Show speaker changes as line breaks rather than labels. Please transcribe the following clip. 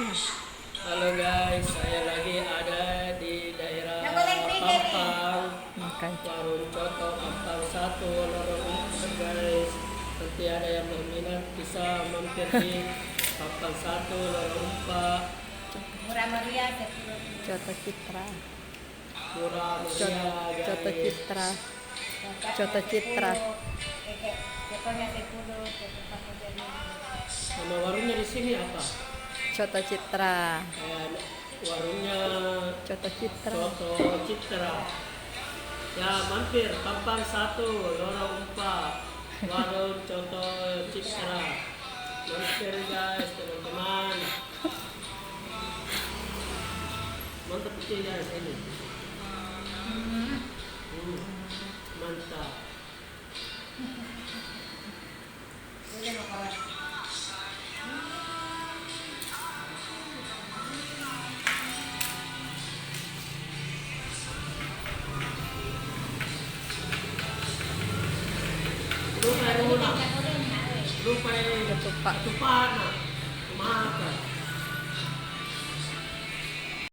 Halo guys, saya lagi ada di daerah Pampang,
Makan.
warung coto Pampang 1, lorong 4 guys. Nanti ada yang berminat bisa mampir di Pampang 1, lorong 4.
Murah meriah
Coto Citra.
Murah meriah guys.
Coto Citra. Coto Citra.
Nama warungnya di sini apa?
Coto Citra.
Warungnya
Coto Citra.
Coto Citra. Ya mampir Pampang 1, lorong 4, warung Coto Citra. Mampir guys teman-teman. Mantap betul guys ini. Mantap. Lupa
Ketupat.
tupat na. Kumakan.